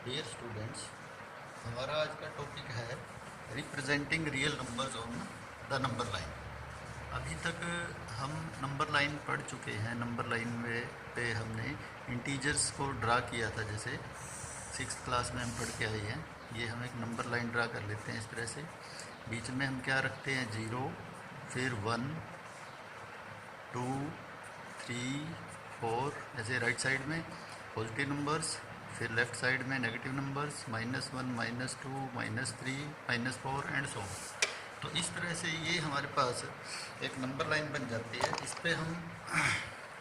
Dear students, हमारा आज का टॉपिक है representing real numbers on the number line. अभी तक हम नंबर लाइन पढ़ चुके हैं। नंबर लाइन में पे हमने इंटीजर्स को ड्रा किया था, जैसे 6th क्लास में हम पढ़ के आए हैं। ये हम एक नंबर लाइन ड्रा कर लेते हैं इस तरह से। बीच में हम क्या रखते हैं, 0, फिर 1, 2, 3, 4, ऐसे राइट साइड में पॉजिटिव नंबर्स, फिर लेफ्ट साइड में नेगेटिव नंबर्स, -1, -2, -3, -4 एंड सो। तो इस तरह से ये हमारे पास एक नंबर लाइन बन जाती है। इस पर हम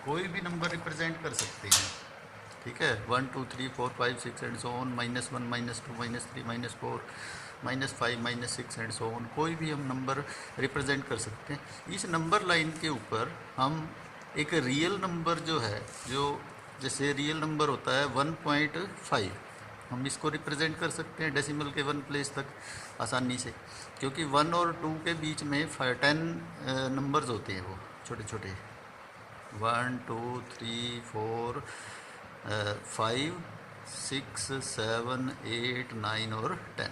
कोई भी नंबर रिप्रेजेंट कर सकते हैं, ठीक है। 1, 2, 3, 4, 5, 6 and so on, -1, -2, -3, -4, -5, -6 and so on. कोई भी हम नंबर रिप्रेजेंट कर सकते हैं। इस नंबर लाइन के ऊपर हम एक रियल नंबर जो है, जो जैसे रियल नंबर होता है 1.5, हम इसको रिप्रेजेंट कर सकते हैं डेसिमल के 1 प्लेस तक आसानी से, क्योंकि 1 और 2 के बीच में 10 नंबर्स होते हैं, वो छोटे छोटे 1, 2, 3, 4, 5, 6, 7, 8, 9 और 10।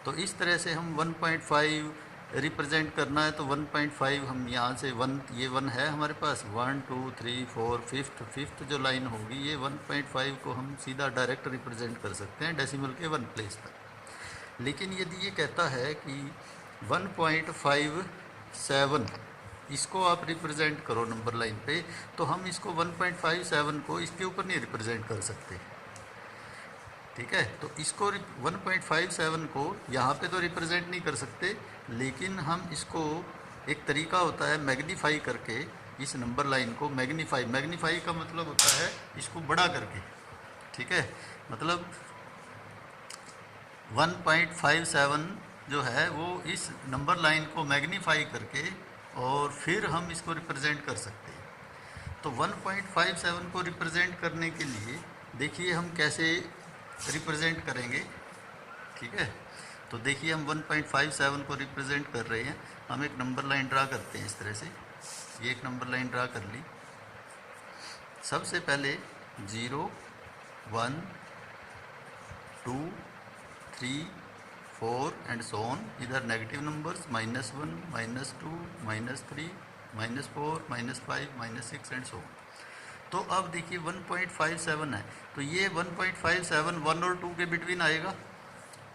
तो इस तरह से हम 1.5 रिप्रेजेंट करना है, तो 1.5 हम यहाँ से 1, ये 1 है हमारे पास, 1, 2, 3, 4, फिफ्थ जो लाइन होगी, ये 1.5 को हम सीधा डायरेक्ट रिप्रेजेंट कर सकते हैं डेसिमल के 1 प्लेस तक। लेकिन यदि ये कहता है कि 1.57 इसको आप रिप्रेजेंट करो नंबर लाइन पे, तो हम इसको 1.57 को इसके ऊपर नहीं रिप्रेजेंट कर सकते, ठीक है। तो इसको 1.57 को यहाँ पे तो रिप्रेजेंट नहीं कर सकते, लेकिन हम इसको एक तरीका होता है मैग्नीफाई करके, इस नंबर लाइन को मैग्नीफाई का मतलब होता है इसको बड़ा करके, ठीक है। मतलब 1.57 जो है वो इस नंबर लाइन को मैग्नीफाई करके और फिर हम इसको रिप्रेजेंट कर सकते हैं। तो 1.57 को रिप्रेजेंट करने के लिए देखिए हम कैसे रिप्रेजेंट करेंगे, ठीक है। तो देखिए हम 1.57 को रिप्रेजेंट कर रहे हैं। हम एक नंबर लाइन ड्रा करते हैं इस तरह से। ये एक नंबर लाइन ड्रा कर ली। सबसे पहले 0, 1, 2, 3, 4 एंड सो ऑन। इधर negative numbers -1, -2, -3, -4, -5, -6 and so on. तो अब देखिए 1.57 है, तो ये 1.57 1 और 2 के बिटवीन आएगा,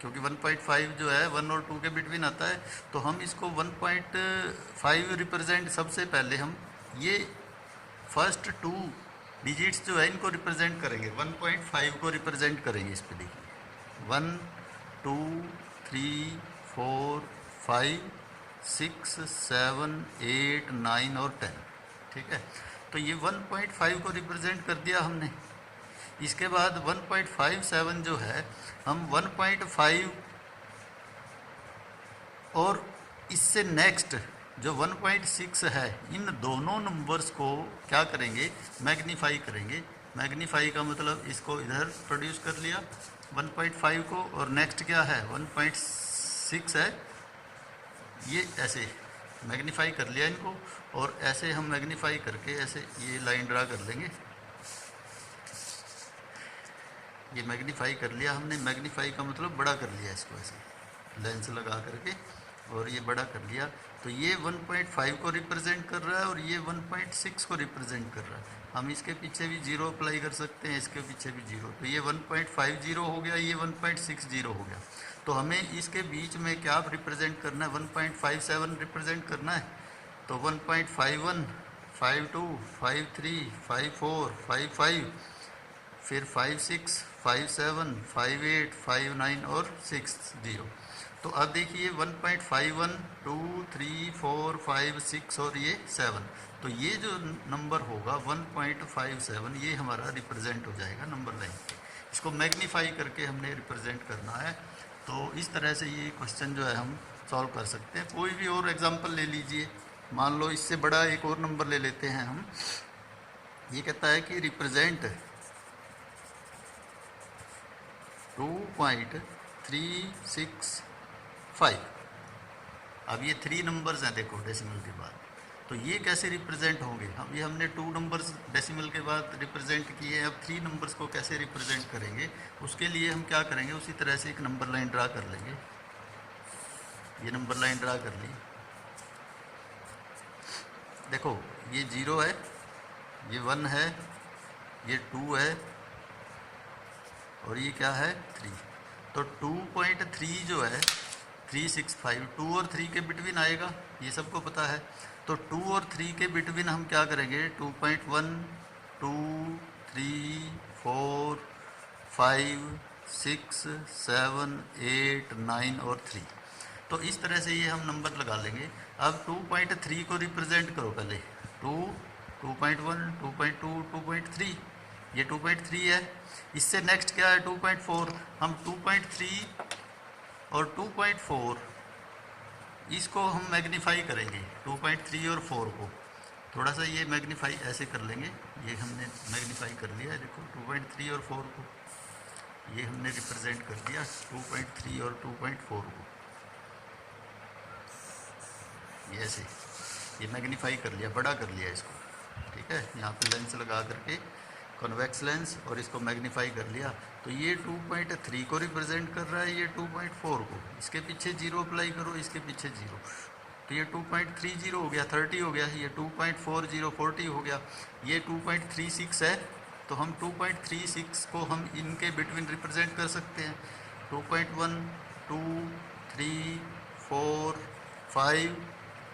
क्योंकि 1.5 जो है 1 और 2 के बिटवीन आता है। तो हम इसको 1.5 रिप्रेजेंट, सबसे पहले हम ये फर्स्ट 2 डिजिट्स जो है इनको रिप्रेजेंट करेंगे, 1.5 को रिप्रेजेंट करेंगे इस पे। देखिए 1, 2, 3, 4, 5, 6, 7, 8, 9 और 10, ठीक है। तो ये 1.5 को रिप्रेजेंट कर दिया हमने। इसके बाद 1.57 जो है, हम 1.5 और इससे नेक्स्ट जो 1.6 है, इन दोनों नंबर्स को क्या करेंगे, मैग्नीफाई करेंगे। मैग्नीफाई का मतलब इसको इधर प्रोड्यूस कर लिया 1.5 को, और नेक्स्ट क्या है 1.6 है, ये ऐसे मैग्नीफाई कर लिया इनको, और ऐसे हम मैग्नीफाई करके ऐसे ये लाइन ड्रा कर लेंगे। ये मैग्नीफाई कर लिया हमने। मैग्नीफाई का मतलब बड़ा कर लिया इसको, ऐसे लेंस लगा करके, और ये बड़ा कर लिया। तो ये 1.5 को रिप्रेजेंट कर रहा है और ये 1.6 को रिप्रेजेंट कर रहा है। हम इसके पीछे भी 0 अप्लाई कर सकते हैं, इसके पीछे भी 0। तो ये 1.50 हो गया, ये 1.60 हो गया। तो हमें इसके बीच में क्या रिप्रेजेंट करना है, 1.57 रिप्रेजेंट करना है। तो 1.51, 52, 53, 54, 55, फिर 56, 57, 58, 59 और 60। तो अब देखिए 1.51, 2, 3, 4, 5, 6 और ये 7। तो ये जो नंबर होगा 1.57, ये हमारा रिप्रेजेंट हो जाएगा नंबर लाइन पे। इसको मैग्नीफाई करके हमने रिप्रेजेंट करना है। तो इस तरह से ये क्वेश्चन जो है हम सॉल्व कर सकते हैं। कोई भी और एग्जांपल ले लीजिए, मान लो इससे बड़ा एक और नंबर ले लेते हैं हम। ये कहता है कि रिप्रेजेंट 2.365। अब ये 3 नंबर्स हैं, देखो डेसिमल के बाद। तो ये कैसे रिप्रेजेंट होंगे? हम ये हमने 2 नंबर्स डेसिमल के बाद रिप्रेजेंट किए, अब 3 नंबर्स को कैसे रिप्रेजेंट करेंगे? उसके लिए हम क्या करेंगे, उसी तरह से एक नंबर लाइन ड्रा कर लेंगे। ये नंबर लाइन ड्रा कर ली। देखो ये 0 है, ये 1 है, ये 2 है और ये क्या है 3। तो 2.3 जो है 365, 2 और 3 के बिटवीन आएगा, ये सबको पता है। तो 2 और 3 के बिटवीन हम क्या करेंगे, 2.1, 2, 3, 4, 5, 6, 7, 8, 9 और 3। तो इस तरह से ये हम नंबर लगा लेंगे। अब 2.3 को रिप्रेजेंट करो पहले, 2, 2.1, 2.2, 2.3, ये 2.3 है। इससे नेक्स्ट क्या है 2.4, हम 2.3 और 2.4 इसको हम मैग्नीफाई करेंगे, 2.3 और 4 को थोड़ा सा ये मैग्नीफाई ऐसे कर लेंगे। ये हमने मैग्नीफाई कर लिया है, देखो 2.3 और 4 को ये हमने रिप्रेजेंट कर दिया, 2.3 और 2.4 को ये ऐसे ये मैग्नीफाई कर लिया, बड़ा कर लिया इसको, ठीक है। यहाँ पे लेंस लगा करके कॉन्वेक्स लेंस और इसको मैग्नीफाई कर लिया। तो ये 2.3 को रिप्रेजेंट कर रहा है, ये 2.4 को। इसके पीछे 0 अप्लाई करो, इसके पीछे 0, तो ये 2.30 हो गया, 30 हो गया। ये 2.40 40 हो गया। ये 2.36 है, तो हम 2.36 को हम इनके बिटवीन रिप्रेजेंट कर सकते हैं। 2.1, 2, 3, 4, 5,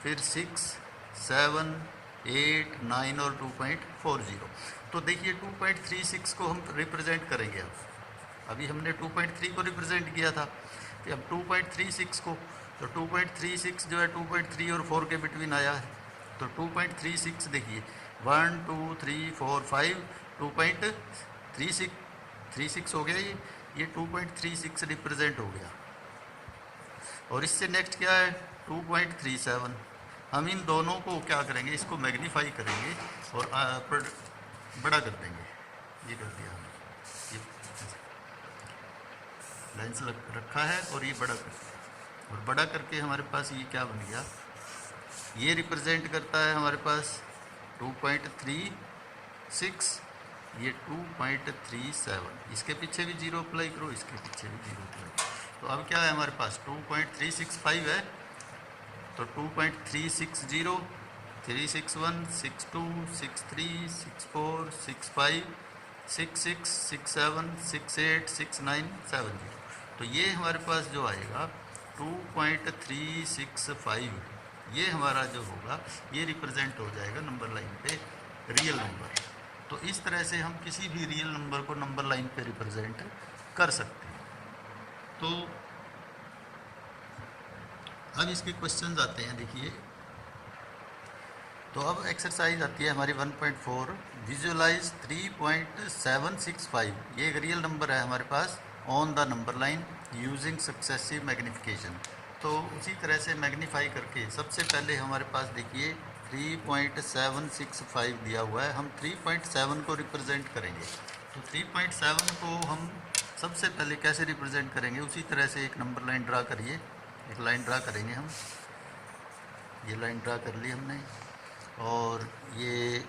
फिर 6, 7, 8, 9 और 2.40। तो देखिए 2.36 को हम रिप्रेजेंट करेंगे। अब अभी हमने 2.3 को रिप्रेजेंट किया था, तो अब 2.36 को, तो 2.36 जो है 2.3 और 4 के बिटवीन आया है। तो 2.36 देखिए 1, 2, 3, 4, 5, 2.36 हो गया। ये 2.36 रिप्रेजेंट हो गया। और इससे नेक्स्ट क्या है 2.37। हम इन दोनों को क्या करेंगे, इसको मैग्नीफाई करेंगे और बड़ा कर देंगे। ये कर दिया हमने, ये लेंस रखा है और ये बड़ा कर दिया। और बड़ा करके हमारे पास ये क्या बन गया, ये रिप्रेजेंट करता है हमारे पास 2.36, ये 2.37। इसके पीछे भी 0 अप्लाई करो, इसके पीछे भी 0 अप्लाई करो। तो अब क्या है हमारे पास 2.365 है, तो 2.360, 361, 62, 63, 64, 65, 66, 67, 68, 69, 70। तो ये हमारे पास जो आएगा 2.365, ये हमारा जो होगा ये रिप्रेजेंट हो जाएगा नंबर लाइन पे रियल नंबर। तो इस तरह से हम किसी भी रियल नंबर को नंबर लाइन पे रिप्रेजेंट कर सकते हैं। तो अब इसके क्वेश्चंस आते हैं, देखिए। तो अब एक्सरसाइज आती है हमारी 1.4, विजुअलाइज 3.765। ये एक रियल नंबर है हमारे pass on the number line using successive magnification. तो उसी तरह से मैग्नीफाई करके सबसे पहले हमारे पास देखिए 3.765 दिया हुआ है। हम 3.7 को रिप्रेजेंट करेंगे। तो 3.7 को हम सबसे पहले कैसे रिप्रेजेंट करेंगे, उसी तरह से एक नंबर लाइन ड्रा करिए। एक लाइन ड्रा करेंगे हम, ये लाइन ड्रा कर ली हमने। और ये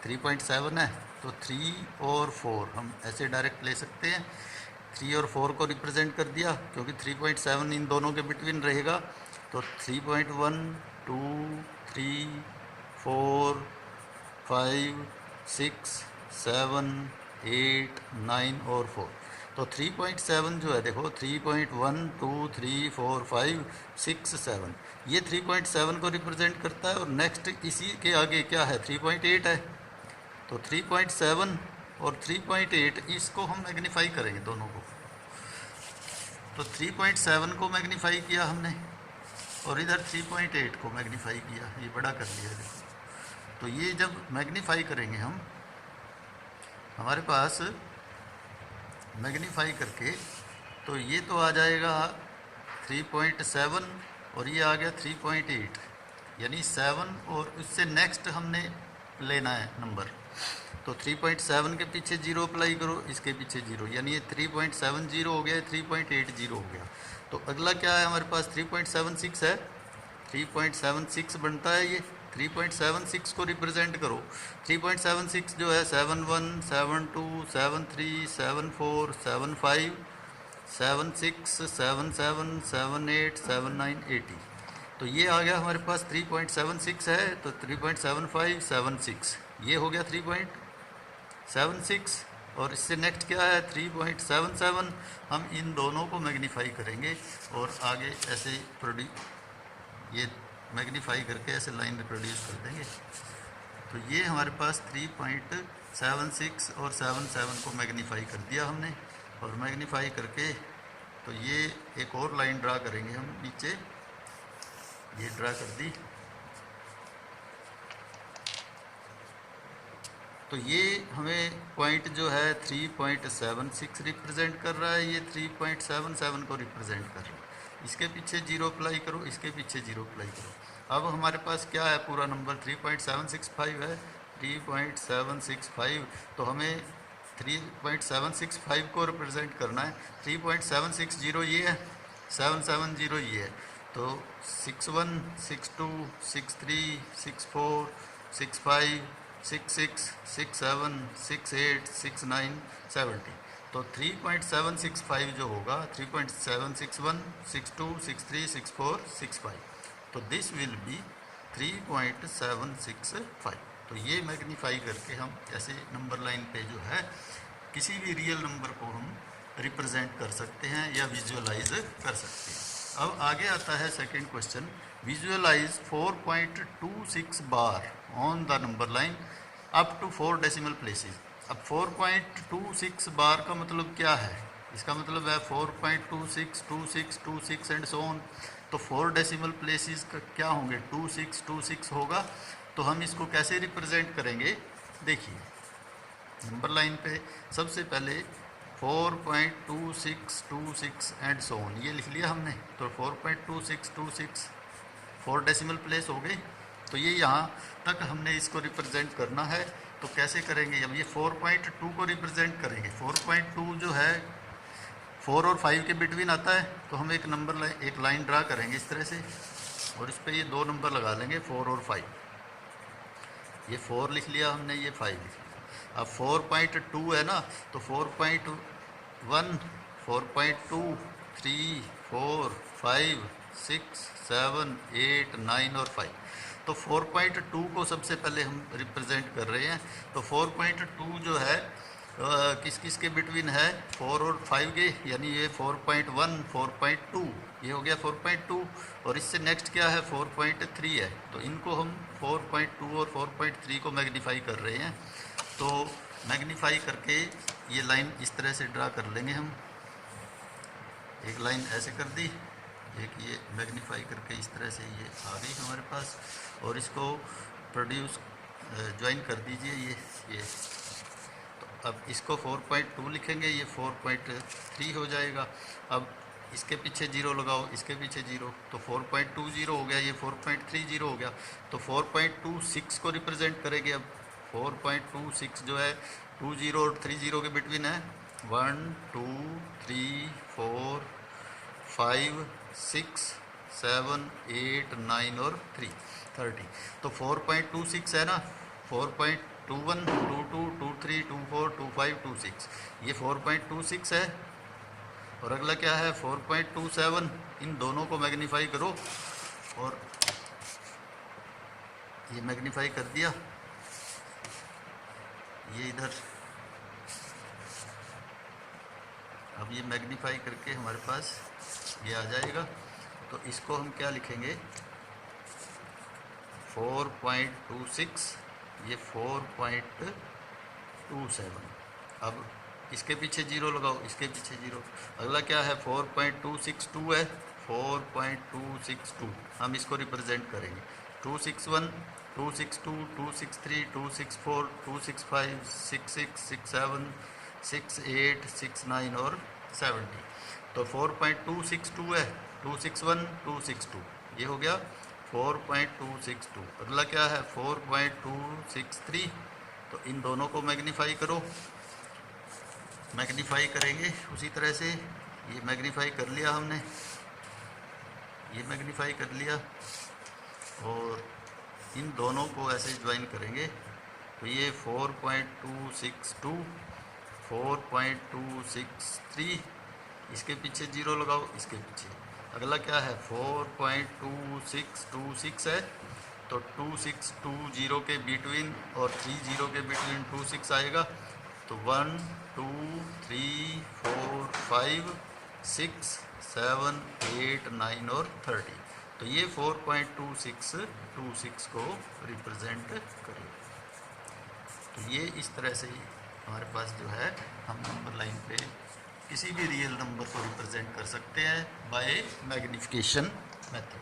3.7 है, तो 3 और 4 हम ऐसे डायरेक्ट ले सकते हैं। 3 और 4 को रिप्रेजेंट कर दिया, क्योंकि 3.7 इन दोनों के बिटवीन रहेगा। तो 3.1, 2, 3, 4, 5, 6, 7, 8, 9 और 4। तो 3.7 जो है देखो 3.1, 2, 3, 4, 5, 6, 7, ये 3.7 को रिप्रेजेंट करता है। और नेक्स्ट इसी के आगे क्या है 3.8 है। तो 3.7 और 3.8 इसको हम मैग्नीफाई करेंगे दोनों को। तो 3.7 को मैग्नीफाई किया हमने और इधर 3.8 को मैग्नीफाई किया, ये बड़ा कर लिया देखो। तो ये जब मैग्नीफाई करेंगे हम, हमारे पास मैग्नीफाई करके तो ये तो आ जाएगा 3.7 और ये आ गया 3.8, यानी 7 और उससे नेक्स्ट हमने लेना है नंबर। तो 3.7 के पीछे 0 अप्लाई करो, इसके पीछे 0, यानी ये 3.70 हो गया, 3.80 हो गया। तो अगला क्या है हमारे पास 3.76 है, 3.76 बनता है ये। 3.76 को रिप्रेजेंट करो। 3.76 जो है 71, 72, 73, 74, 75, 76, 77, 78, 79, 80। तो ये आ गया हमारे पास 3.76 है, तो 3.75, 76 ये हो गया 3.76। और इससे नेक्स्ट क्या है 3.77। हम इन दोनों को मैग्नीफाई करेंगे और आगे ऐसे ये मैग्नीफाई करके ऐसे लाइन रिप्रोड्यूस कर देंगे। तो ये हमारे पास 3.76 और 77 को मैग्नीफाई कर दिया हमने, और मैग्नीफाई करके तो ये एक और लाइन ड्रा करेंगे हम नीचे, ये ड्रा कर दी। तो ये हमें पॉइंट जो है 3.76 रिप्रेजेंट कर रहा है, ये 3.77 को रिप्रेजेंट कर रहा है। इसके पीछे जीरो अप्लाई करो, इसके पीछे जीरो अप्लाई करो। अब हमारे पास क्या है, पूरा नंबर 3.765 है, 3.765। तो हमें 3.765 को रिप्रेजेंट करना है। 3.760 ये है, 770 ये है, तो 61, 62, 63, 64, 65, 66, 67, 68, 69, 70। तो 3.765 जो होगा 3.761, 62, 63, 64, 65। तो दिस विल बी 3.765। तो ये मैग्नीफाई करके हम ऐसे नंबर लाइन पे जो है किसी भी रियल नंबर को हम रिप्रेजेंट कर सकते हैं या विजुअलाइज कर सकते हैं। अब आगे आता है second question, visualise 4.26 bar on the number line up to 4 decimal places. अब 4.26 बार का मतलब क्या है, इसका मतलब है 4.26, 26, 26 एंड सो ऑन। तो 4 डेसिमल प्लेसेस का क्या होंगे, 26, 26 होगा। तो हम इसको कैसे रिप्रेजेंट करेंगे, देखिए नंबर लाइन पे सबसे पहले 4.26, 26 एंड सो ऑन ये लिख लिया हमने। तो 4.26, 26 4 डेसिमल प्लेस हो गए। तो ये यहाँ तक हमने इसको रिप्रेजेंट करना है। तो कैसे करेंगे, अब ये 4.2 को रिप्रेजेंट करेंगे। 4.2 जो है 4 और 5 के बिटवीन आता है, तो हम एक नंबर एक लाइन ड्रा करेंगे इस तरह से, और इस पर ये दो नंबर लगा लेंगे 4 और 5। ये 4 लिख लिया हमने, ये 5 लिख लिया। अब 4.2 है ना, तो 4.1, 4.2, 3, 4, 5, 6, 7, 8, 9 और 5। तो 4.2 को सबसे पहले हम रिप्रेजेंट कर रहे हैं। तो 4.2 जो है किस किस के बिटवीन है, 4 और 5 के, यानी ये 4.1, 4.2 ये हो गया 4.2। और इससे नेक्स्ट क्या है 4.3 है। तो इनको हम 4.2 और 4.3 को मैग्नीफाई कर रहे हैं। तो मैग्नीफाई करके ये लाइन इस तरह से ड्रा कर लेंगे हम। एक लाइन ऐसे कर दी, एक ये मैग्नीफाई करके इस तरह से ये आ गई हमारे पास। और इसको प्रोड्यूस ज्वाइन कर दीजिए ये। तो अब इसको 4.2 लिखेंगे, ये 4.3 हो जाएगा। अब इसके पीछे जीरो लगाओ, इसके पीछे जीरो, तो 4.20 हो गया, ये 4.30 हो गया। तो 4.26 को रिप्रेजेंट करेंगे। अब 4.26 जो है 20 और 30 के बिटवीन है। 1, 2, 3, 4, 5, 6, 7, 8, 9 और 3, 30। तो 4.26 है ना, 4.21, 22, 23, 24, 25, 26, ये 4.26 है। और अगला क्या है 4.27। इन दोनों को मैग्नीफाई करो, और ये मैग्नीफाई कर दिया, ये इधर। अब ये मैग्नीफाई करके हमारे पास ये आ जाएगा। तो इसको हम क्या लिखेंगे, 4.26, ये 4.27। अब इसके पीछे जीरो लगाओ, इसके पीछे जीरो। अगला क्या है 4.262 है, 4.262 हम इसको रिप्रेजेंट करेंगे। 261, 262, 263, 264, 265, 66, 67, 68, 69 और 70। तो 4.262 है, 261, 262 ये हो गया 4.262। अगला क्या है 4.263। तो इन दोनों को मैग्नीफाई करो, मैग्नीफाई करेंगे उसी तरह से। ये मैग्नीफाई कर लिया हमने, ये मैग्नीफाई कर लिया, और इन दोनों को ऐसे ज्वाइन करेंगे तो ये 4.262, 4.263, इसके पीछे जीरो लगाओ, इसके पीछे अगला क्या है 4.2626 है, तो 2620 के बिटवीन और 30 के बिटवीन 26 आएगा, तो 1 2 3 4 5 6 7 8 9 और 30, तो ये 4.2626 को रिप्रेजेंट करेगा। तो ये इस तरह से ही हमारे पास जो है हम नंबर लाइन पे किसी भी रियल नंबर को रिप्रेजेंट कर सकते हैं बाय मैग्निफिकेशन मेथड।